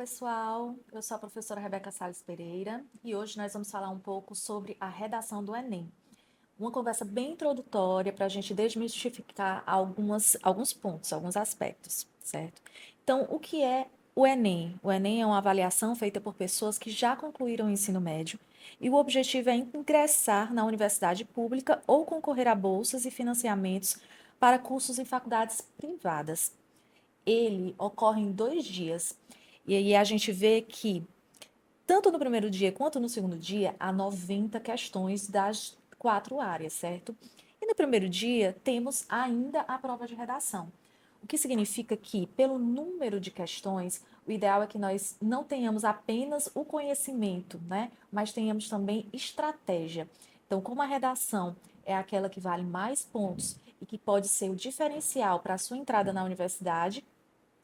pessoal. Eu sou a professora Rebeca Salles Pereira e hoje nós vamos falar um pouco sobre a redação do Enem. Uma conversa bem introdutória para a gente desmistificar alguns pontos, alguns aspectos, certo? Então, o que é o Enem? O Enem é uma avaliação feita por pessoas que já concluíram o ensino médio e o objetivo é ingressar na universidade pública ou concorrer a bolsas e financiamentos para cursos em faculdades privadas. Ele ocorre em 2 dias. E aí a gente vê que, tanto no primeiro dia quanto no segundo dia, há 90 questões das 4 áreas, certo? E no primeiro dia, temos ainda a prova de redação. O que significa que, pelo número de questões, o ideal é que nós não tenhamos apenas o conhecimento, né? Mas tenhamos também estratégia. Então, como a redação é aquela que vale mais pontos e que pode ser o diferencial para a sua entrada na universidade,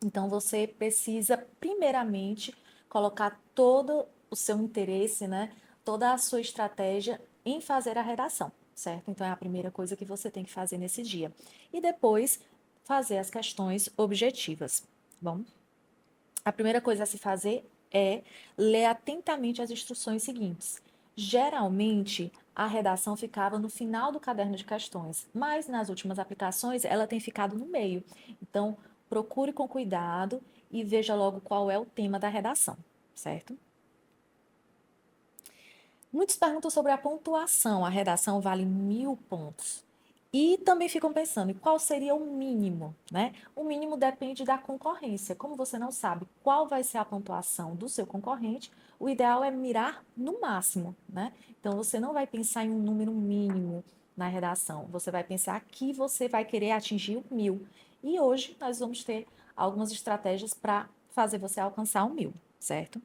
então, você precisa, primeiramente, colocar todo o seu interesse, né? Toda a sua estratégia em fazer a redação, certo? Então, é a primeira coisa que você tem que fazer nesse dia. E depois, fazer as questões objetivas. Bom, a primeira coisa a se fazer é ler atentamente as instruções seguintes. Geralmente, a redação ficava no final do caderno de questões, mas nas últimas aplicações ela tem ficado no meio. Então, procure com cuidado e veja logo qual é o tema da redação, certo? Muitos perguntam sobre a pontuação. A redação vale 1.000 pontos. E também ficam pensando em qual seria o mínimo, né? O mínimo depende da concorrência. Como você não sabe qual vai ser a pontuação do seu concorrente, o ideal é mirar no máximo, né? Então você não vai pensar em um número mínimo na redação. Você vai pensar que você vai querer atingir o 1.000. E hoje nós vamos ter algumas estratégias para fazer você alcançar o 1.000, certo?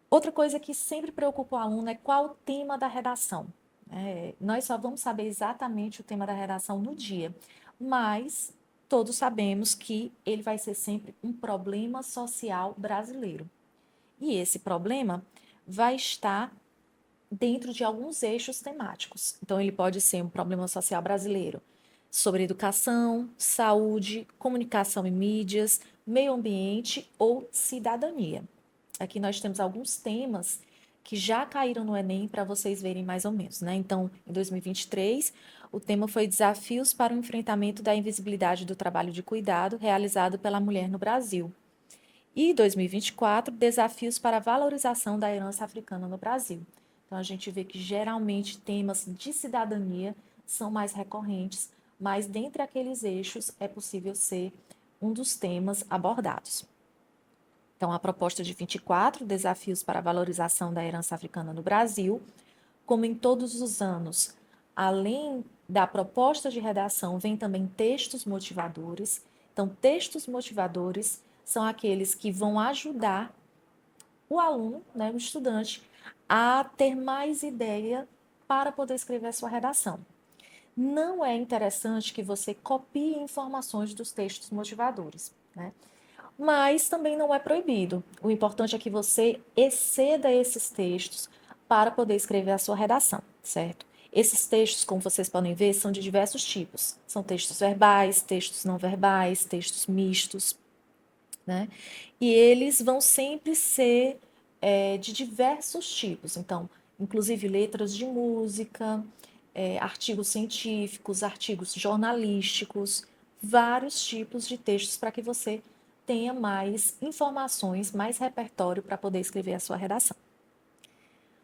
Outra coisa que sempre preocupa o aluno é qual o tema da redação. Nós só vamos saber exatamente o tema da redação no dia, mas todos sabemos que ele vai ser sempre um problema social brasileiro. E esse problema vai estar dentro de alguns eixos temáticos. Então, ele pode ser um problema social brasileiro sobre educação, saúde, comunicação e mídias, meio ambiente ou cidadania. Aqui nós temos alguns temas que já caíram no Enem para vocês verem mais ou menos, né? Então, em 2023, o tema foi Desafios para o enfrentamento da invisibilidade do trabalho de cuidado realizado pela mulher no Brasil. E 2024, Desafios para a valorização da herança africana no Brasil. Então, a gente vê que geralmente temas de cidadania são mais recorrentes, mas dentre aqueles eixos é possível ser um dos temas abordados. Então, a proposta de 24, Desafios para a Valorização da Herança Africana no Brasil, como em todos os anos, além da proposta de redação, vem também textos motivadores. Então, textos motivadores são aqueles que vão ajudar o aluno, né, o estudante, a ter mais ideia para poder escrever a sua redação. Não é interessante que você copie informações dos textos motivadores, né? Mas também não é proibido. O importante é que você exceda esses textos para poder escrever a sua redação, certo? Esses textos, como vocês podem ver, são de diversos tipos. São textos verbais, textos não verbais, textos mistos, né? E eles vão sempre ser de diversos tipos. Então, inclusive letras de música, artigos científicos, artigos jornalísticos, vários tipos de textos para que você tenha mais informações, mais repertório para poder escrever a sua redação.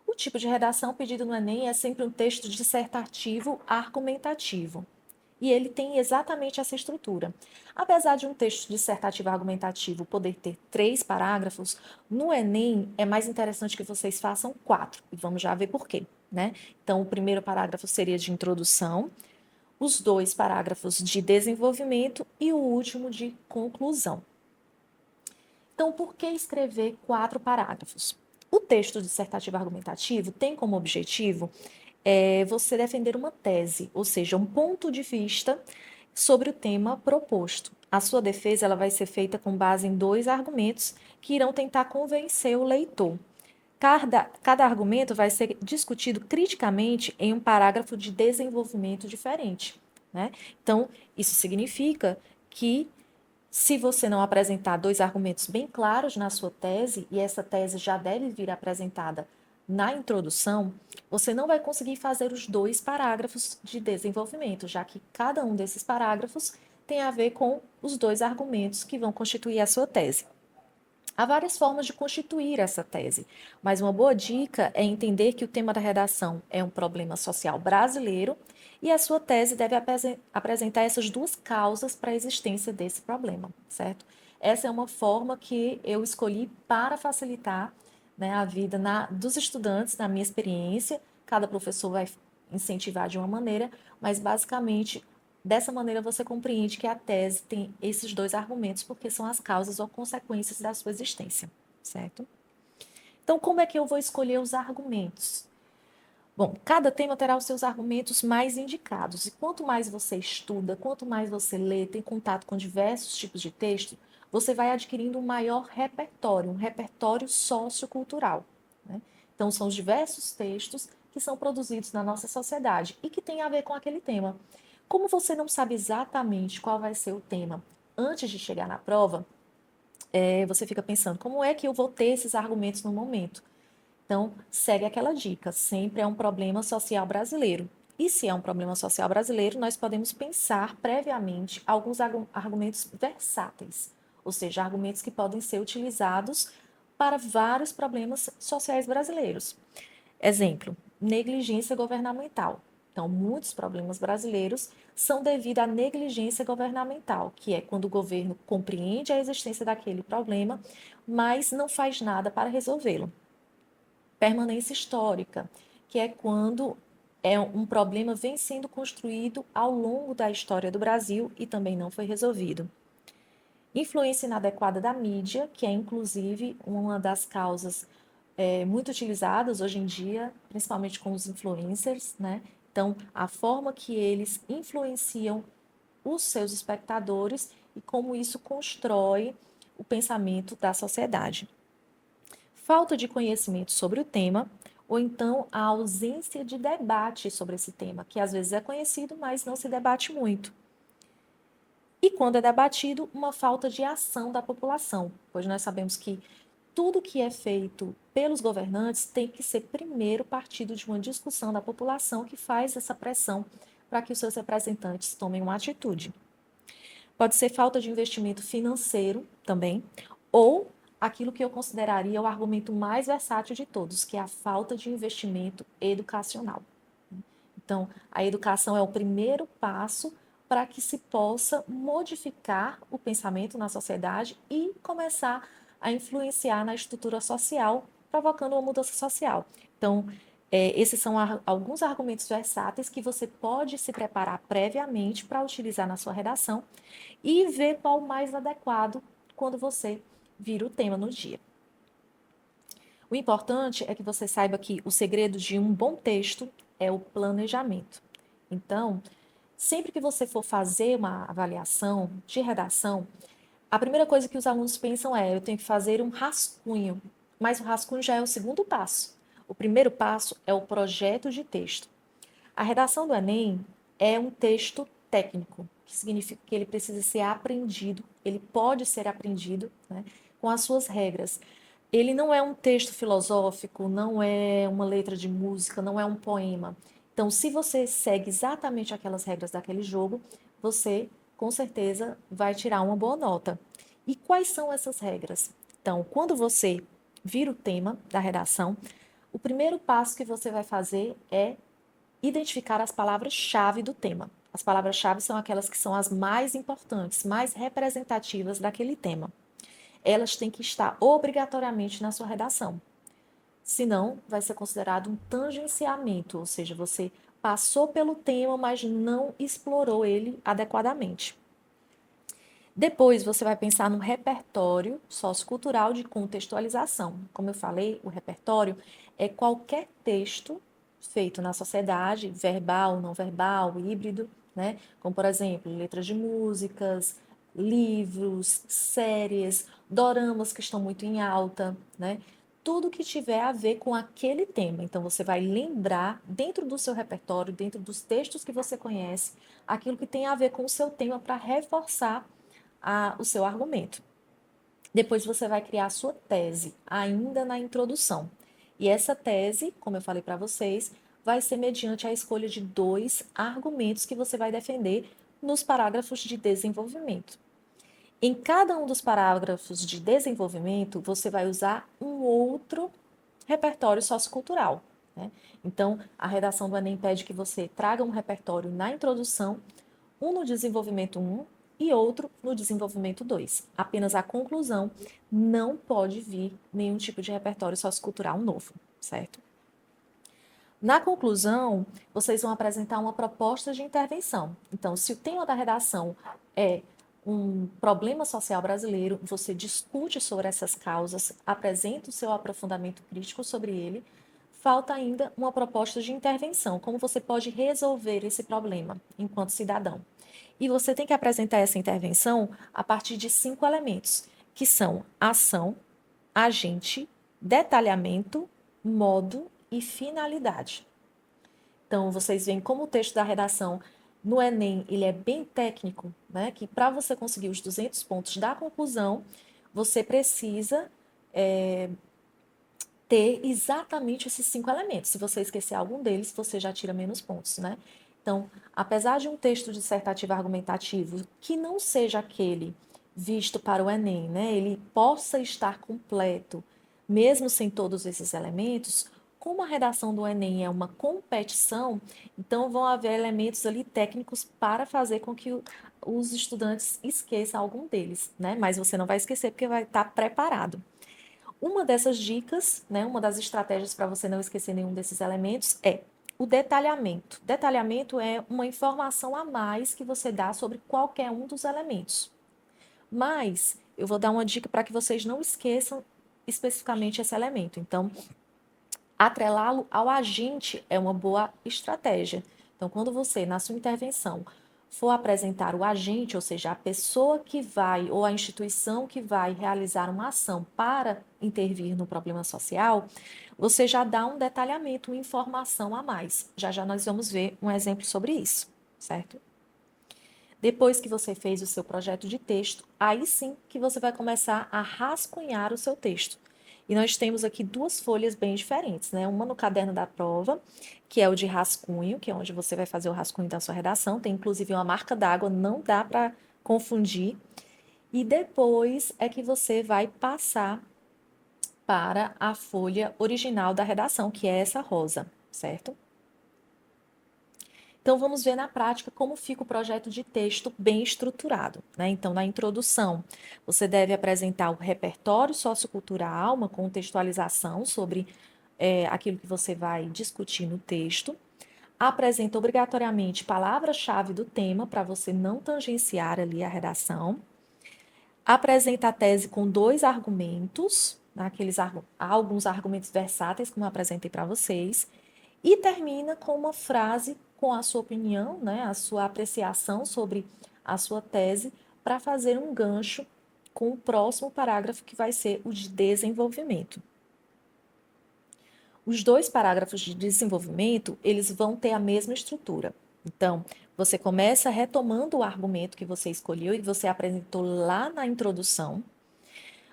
O tipo de redação pedido no Enem é sempre um texto dissertativo argumentativo. E ele tem exatamente essa estrutura. Apesar de um texto dissertativo argumentativo poder ter 3 parágrafos, no Enem é mais interessante que vocês façam 4. E vamos já ver por quê, né? Então, o primeiro parágrafo seria de introdução, os 2 parágrafos de desenvolvimento e o último de conclusão. Então, por que escrever 4 parágrafos? O texto dissertativo argumentativo tem como objetivo você defender uma tese, ou seja, um ponto de vista sobre o tema proposto. A sua defesa ela vai ser feita com base em 2 argumentos que irão tentar convencer o leitor. Cada argumento vai ser discutido criticamente em um parágrafo de desenvolvimento diferente, né? Então, isso significa que Se você não apresentar dois argumentos bem claros na sua tese, e essa tese já deve vir apresentada na introdução, você não vai conseguir fazer os dois parágrafos de desenvolvimento, já que cada um desses parágrafos tem a ver com os dois argumentos que vão constituir a sua tese. Há várias formas de constituir essa tese, mas uma boa dica é entender que o tema da redação é um problema social brasileiro e a sua tese deve apresentar essas duas causas para a existência desse problema, certo? Essa é uma forma que eu escolhi para facilitar, né, a vida dos estudantes, na minha experiência. Cada professor vai incentivar de uma maneira, mas basicamente dessa maneira, você compreende que a tese tem esses dois argumentos, porque são as causas ou consequências da sua existência, certo? Então, como é que eu vou escolher os argumentos? Bom, cada tema terá os seus argumentos mais indicados, e quanto mais você estuda, quanto mais você lê, tem contato com diversos tipos de texto, você vai adquirindo um maior repertório, um repertório sociocultural, né? Então, são os diversos textos que são produzidos na nossa sociedade e que têm a ver com aquele tema. Como você não sabe exatamente qual vai ser o tema antes de chegar na prova, você fica pensando, como é que eu vou ter esses argumentos no momento? Então, segue aquela dica, sempre é um problema social brasileiro. E se é um problema social brasileiro, nós podemos pensar previamente alguns argumentos versáteis, ou seja, argumentos que podem ser utilizados para vários problemas sociais brasileiros. Exemplo, negligência governamental. Então, muitos problemas brasileiros são devido à negligência governamental, que é quando o governo compreende a existência daquele problema, mas não faz nada para resolvê-lo. Permanência histórica, que é quando um problema vem sendo construído ao longo da história do Brasil e também não foi resolvido. Influência inadequada da mídia, que é inclusive uma das causas muito utilizadas hoje em dia, principalmente com os influencers, né? Então, a forma que eles influenciam os seus espectadores e como isso constrói o pensamento da sociedade. Falta de conhecimento sobre o tema, ou então a ausência de debate sobre esse tema, que às vezes é conhecido, mas não se debate muito. E quando é debatido, uma falta de ação da população, pois nós sabemos que tudo que é feito pelos governantes tem que ser primeiro partido de uma discussão da população que faz essa pressão para que os seus representantes tomem uma atitude. Pode ser falta de investimento financeiro também, ou aquilo que eu consideraria o argumento mais versátil de todos, que é a falta de investimento educacional. Então, a educação é o primeiro passo para que se possa modificar o pensamento na sociedade e começar a influenciar na estrutura social, provocando uma mudança social. Então, esses são alguns argumentos versáteis que você pode se preparar previamente para utilizar na sua redação e ver qual o mais adequado quando você vira o tema no dia. O importante é que você saiba que o segredo de um bom texto é o planejamento. Então, sempre que você for fazer uma avaliação de redação, a primeira coisa que os alunos pensam é: eu tenho que fazer um rascunho. Mas o rascunho já é o segundo passo. O primeiro passo é o projeto de texto. A redação do Enem é um texto técnico, que significa que ele precisa ser aprendido, ele pode ser aprendido, né, com as suas regras. Ele não é um texto filosófico, não é uma letra de música, não é um poema. Então, se você segue exatamente aquelas regras daquele jogo, você com certeza vai tirar uma boa nota. E quais são essas regras? Então, quando você vira o tema da redação, o primeiro passo que você vai fazer é identificar as palavras-chave do tema. As palavras-chave são aquelas que são as mais importantes, mais representativas daquele tema. Elas têm que estar obrigatoriamente na sua redação. Senão, vai ser considerado um tangenciamento, ou seja, você passou pelo tema, mas não explorou ele adequadamente. Depois, você vai pensar no repertório sociocultural de contextualização. Como eu falei, o repertório é qualquer texto feito na sociedade, verbal, não verbal, híbrido, né? Como, por exemplo, letras de músicas, livros, séries, doramas que estão muito em alta, né? Tudo que tiver a ver com aquele tema. Então, você vai lembrar, dentro do seu repertório, dentro dos textos que você conhece, aquilo que tem a ver com o seu tema para reforçar o seu argumento. Depois você vai criar a sua tese, ainda na introdução. E essa tese, como eu falei para vocês, vai ser mediante a escolha de 2 argumentos que você vai defender nos parágrafos de desenvolvimento. Em cada um dos parágrafos de desenvolvimento, você vai usar um outro repertório sociocultural, né? Então, a redação do Enem pede que você traga um repertório na introdução, um no desenvolvimento 1 e outro no desenvolvimento 2. Apenas a conclusão não pode vir nenhum tipo de repertório sociocultural novo, certo? Na conclusão, vocês vão apresentar uma proposta de intervenção. Então, se o tema da redação é um problema social brasileiro, você discute sobre essas causas, apresenta o seu aprofundamento crítico sobre ele. Falta ainda uma proposta de intervenção, como você pode resolver esse problema enquanto cidadão. E você tem que apresentar essa intervenção a partir de 5 elementos, que são ação, agente, detalhamento, modo e finalidade. Então, vocês veem como o texto da redação no Enem, ele é bem técnico, né? Que para você conseguir os 200 pontos da conclusão, você precisa ter exatamente esses 5 elementos. Se você esquecer algum deles, você já tira menos pontos, né? Então, apesar de um texto dissertativo argumentativo que não seja aquele visto para o Enem, né? Ele possa estar completo, mesmo sem todos esses elementos, como a redação do Enem é uma competição, então vão haver elementos ali técnicos para fazer com que os estudantes esqueçam algum deles, né? Mas você não vai esquecer porque vai estar preparado. Uma dessas dicas, né, uma das estratégias para você não esquecer nenhum desses elementos é o detalhamento. Detalhamento é uma informação a mais que você dá sobre qualquer um dos elementos. Mas eu vou dar uma dica para que vocês não esqueçam especificamente esse elemento. Então, atrelá-lo ao agente é uma boa estratégia. Então, quando você, na sua intervenção, for apresentar o agente, ou seja, a pessoa que vai ou a instituição que vai realizar uma ação para intervir no problema social, você já dá um detalhamento, uma informação a mais. Já já nós vamos ver um exemplo sobre isso, certo? Depois que você fez o seu projeto de texto, aí sim que você vai começar a rascunhar o seu texto. E nós temos aqui 2 folhas bem diferentes, né? Uma no caderno da prova, que é o de rascunho, que é onde você vai fazer o rascunho da sua redação. Tem inclusive uma marca d'água, não dá para confundir. E depois é que você vai passar para a folha original da redação, que é essa rosa, certo? Então, vamos ver na prática como fica o projeto de texto bem estruturado, né? Então, na introdução, você deve apresentar o repertório sociocultural, uma contextualização sobre aquilo que você vai discutir no texto. Apresenta obrigatoriamente palavra-chave do tema para você não tangenciar ali a redação. Apresenta a tese com 2 argumentos, né? Alguns argumentos versáteis, como eu apresentei para vocês, e termina com uma frase com a sua opinião, né, a sua apreciação sobre a sua tese, para fazer um gancho com o próximo parágrafo, que vai ser o de desenvolvimento. Os 2 parágrafos de desenvolvimento, eles vão ter a mesma estrutura. Então, você começa retomando o argumento que você escolheu e você apresentou lá na introdução.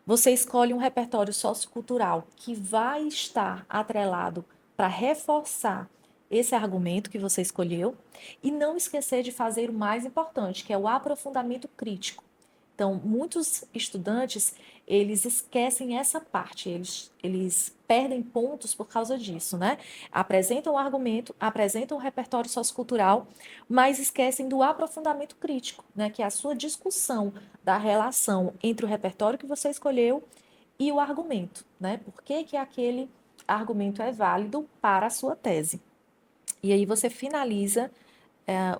Você escolhe um repertório sociocultural que vai estar atrelado para reforçar esse argumento que você escolheu e não esquecer de fazer o mais importante, que é o aprofundamento crítico. Então, muitos estudantes, eles esquecem essa parte, eles perdem pontos por causa disso, né? Apresentam o argumento, apresentam o repertório sociocultural, mas esquecem do aprofundamento crítico, né? Que é a sua discussão da relação entre o repertório que você escolheu e o argumento, né? Por que que aquele argumento é válido para a sua tese? E aí você finaliza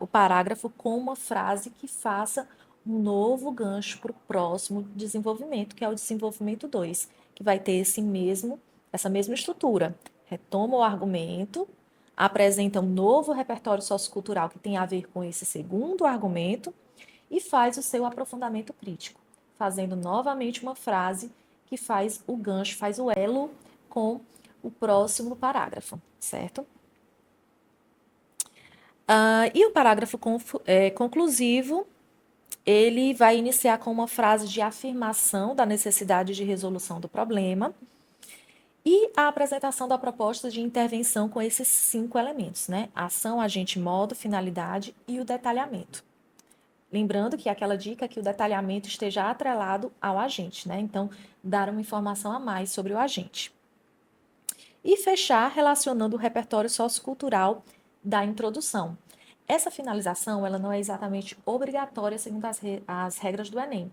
o parágrafo com uma frase que faça um novo gancho para o próximo desenvolvimento, que é o desenvolvimento 2, que vai ter essa mesma estrutura. Retoma o argumento, apresenta um novo repertório sociocultural que tem a ver com esse segundo argumento e faz o seu aprofundamento crítico, fazendo novamente uma frase que faz o gancho, faz o elo com o próximo parágrafo, certo? E o parágrafo conclusivo Ele vai iniciar com uma frase de afirmação da necessidade de resolução do problema e a apresentação da proposta de intervenção com esses 5 elementos, né? Ação, agente, modo, finalidade e o detalhamento. Lembrando que aquela dica é que o detalhamento esteja atrelado ao agente, né? Então, dar uma informação a mais sobre o agente. E fechar relacionando o repertório sociocultural da introdução. Essa finalização, ela não é exatamente obrigatória segundo as regras do Enem,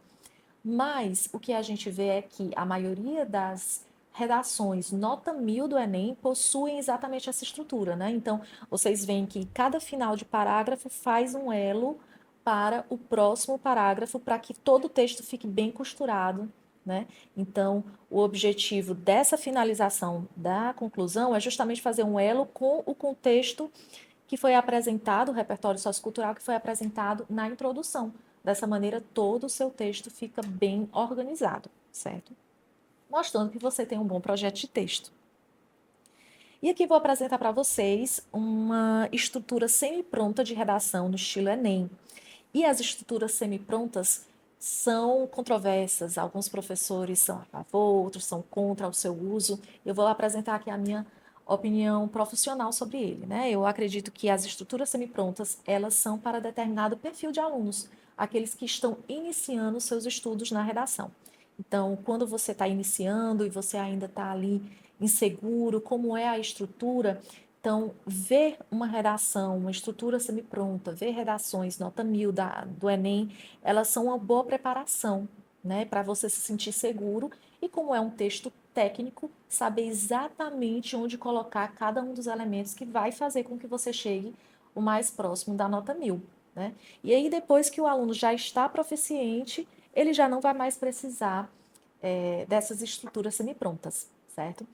mas o que a gente vê é que a maioria das redações nota 1000 do Enem possuem exatamente essa estrutura, né? Então, vocês veem que cada final de parágrafo faz um elo para o próximo parágrafo, para que todo o texto fique bem costurado, né? Então, o objetivo dessa finalização da conclusão é justamente fazer um elo com o contexto que foi apresentado, o repertório sociocultural que foi apresentado na introdução. Dessa maneira, todo o seu texto fica bem organizado, certo? Mostrando que você tem um bom projeto de texto. E aqui vou apresentar para vocês uma estrutura semi-pronta de redação no estilo Enem. E as estruturas semi-prontas são controversas. Alguns professores são a favor, outros são contra o seu uso. Eu vou apresentar aqui a minha opinião profissional sobre ele, né? Eu acredito que as estruturas semi-prontas, elas são para determinado perfil de alunos, aqueles que estão iniciando seus estudos na redação. Então, quando você está iniciando e você ainda está ali inseguro, como é a estrutura, então, ver uma redação, uma estrutura semi-pronta, ver redações nota 1000 do Enem, elas são uma boa preparação, né, para você se sentir seguro e, como é um texto técnico, saber exatamente onde colocar cada um dos elementos que vai fazer com que você chegue o mais próximo da nota 1000, né? E aí, depois que o aluno já está proficiente, ele já não vai mais precisar dessas estruturas semi-prontas, certo?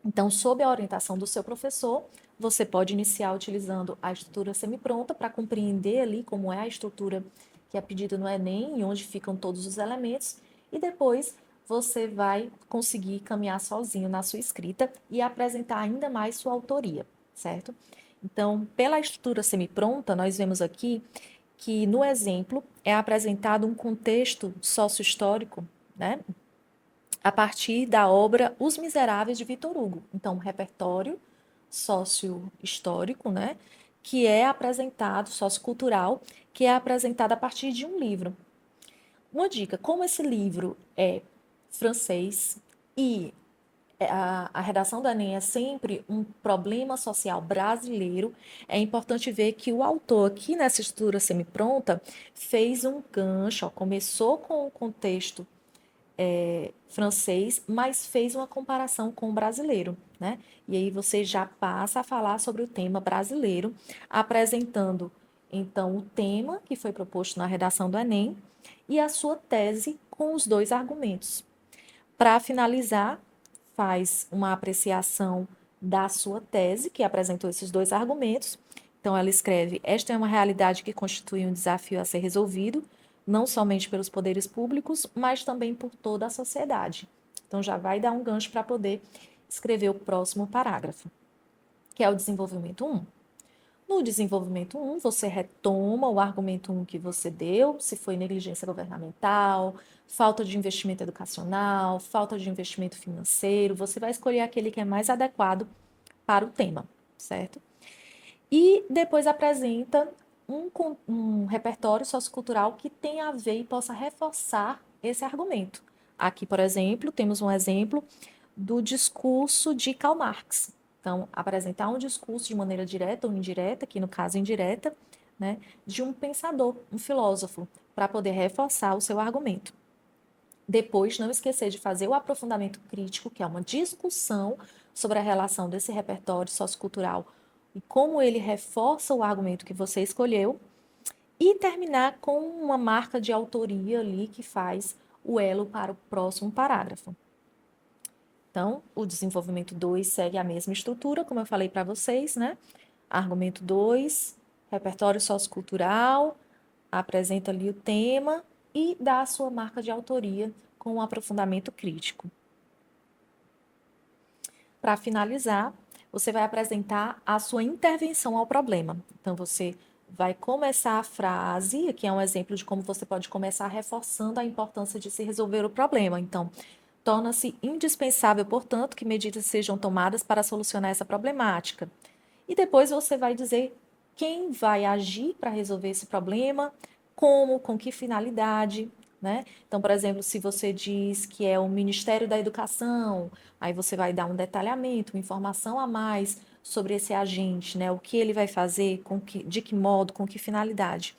Então, sob a orientação do seu professor, você pode iniciar utilizando a estrutura semi-pronta para compreender ali como é a estrutura que é pedida no Enem e onde ficam todos os elementos, e depois você vai conseguir caminhar sozinho na sua escrita e apresentar ainda mais sua autoria, certo? Então, pela estrutura semi-pronta, nós vemos aqui que no exemplo é apresentado um contexto sócio-histórico, né? A partir da obra Os Miseráveis de Victor Hugo. Então, um repertório sócio-histórico, né, que é apresentado, sociocultural, que é apresentado a partir de um livro. Uma dica, como esse livro é francês e a redação do Enem é sempre um problema social brasileiro, é importante ver que o autor, aqui nessa estrutura semi-pronta, fez um gancho, ó, começou com o contexto francês, mas fez uma comparação com o brasileiro, né? E aí você já passa a falar sobre o tema brasileiro, apresentando então o tema que foi proposto na redação do Enem e a sua tese com os dois argumentos. Para finalizar, faz uma apreciação da sua tese, que apresentou esses dois argumentos. Então, ela escreve: esta é uma realidade que constitui um desafio a ser resolvido, não somente pelos poderes públicos, mas também por toda a sociedade. Então, já vai dar um gancho para poder escrever o próximo parágrafo, que é o desenvolvimento 1. No desenvolvimento 1, você retoma o argumento 1 que você deu, se foi negligência governamental, falta de investimento educacional, falta de investimento financeiro, você vai escolher aquele que é mais adequado para o tema, certo? E depois apresenta um repertório sociocultural que tem a ver e possa reforçar esse argumento. Aqui, por exemplo, temos um exemplo do discurso de Karl Marx. Então, apresentar um discurso de maneira direta ou indireta, que no caso indireta, né, de um pensador, um filósofo, para poder reforçar o seu argumento. Depois, não esquecer de fazer o aprofundamento crítico, que é uma discussão sobre a relação desse repertório sociocultural e como ele reforça o argumento que você escolheu, e terminar com uma marca de autoria ali que faz o elo para o próximo parágrafo. Então, o desenvolvimento 2 segue a mesma estrutura, como eu falei para vocês, né? Argumento 2, repertório sociocultural, apresenta ali o tema e dá a sua marca de autoria com um aprofundamento crítico. Para finalizar, você vai apresentar a sua intervenção ao problema. Então, você vai começar a frase, aqui é um exemplo de como você pode começar reforçando a importância de se resolver o problema. Então, torna-se indispensável, portanto, que medidas sejam tomadas para solucionar essa problemática. E depois você vai dizer quem vai agir para resolver esse problema, como, com que finalidade, né? Então, por exemplo, se você diz que é o Ministério da Educação, aí você vai dar um detalhamento, uma informação a mais sobre esse agente, né? O que ele vai fazer, de que modo, com que finalidade.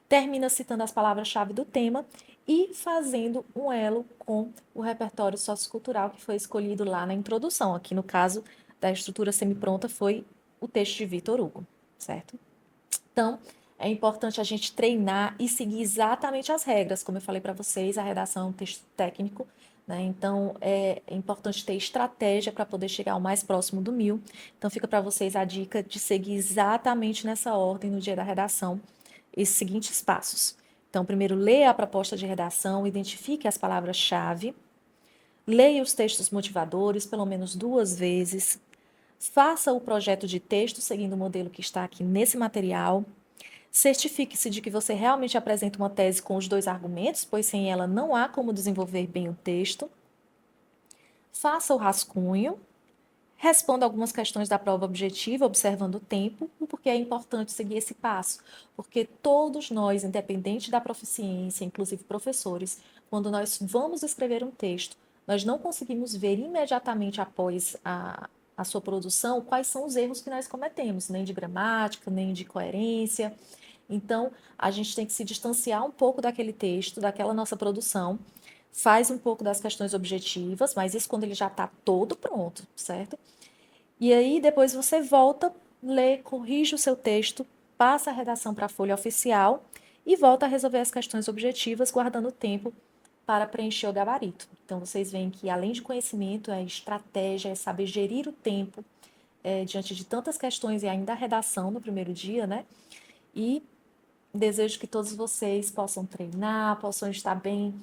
Termina citando as palavras-chave do tema e fazendo um elo com o repertório sociocultural que foi escolhido lá na introdução. Aqui no caso da estrutura semipronta foi o texto de Victor Hugo, certo? Então, é importante a gente treinar e seguir exatamente as regras. Como eu falei para vocês, a redação é um texto técnico, né? Então, é importante ter estratégia para poder chegar ao mais próximo do 1000. Então, fica para vocês a dica de seguir exatamente nessa ordem no dia da redação, esses seguintes passos. Então, primeiro, leia a proposta de redação, identifique as palavras-chave, leia os textos motivadores pelo menos 2 vezes, faça o projeto de texto seguindo o modelo que está aqui nesse material, certifique-se de que você realmente apresenta uma tese com os 2 argumentos, pois sem ela não há como desenvolver bem o texto, faça o rascunho, responda algumas questões da prova objetiva, observando o tempo, e porque é importante seguir esse passo, porque todos nós, independente da proficiência, inclusive professores, quando nós vamos escrever um texto, nós não conseguimos ver imediatamente após a sua produção quais são os erros que nós cometemos, nem de gramática, nem de coerência. Então, a gente tem que se distanciar um pouco daquele texto, daquela nossa produção, faz um pouco das questões objetivas, mas isso quando ele já está todo pronto, certo? E aí depois você volta, lê, corrige o seu texto, passa a redação para a folha oficial e volta a resolver as questões objetivas, guardando tempo para preencher o gabarito. Então vocês veem que além de conhecimento, é estratégia, é saber gerir o tempo diante de tantas questões e ainda a redação no primeiro dia, né? E desejo que todos vocês possam treinar, possam estar bem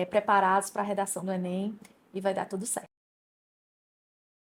preparados para a redação do Enem e vai dar tudo certo.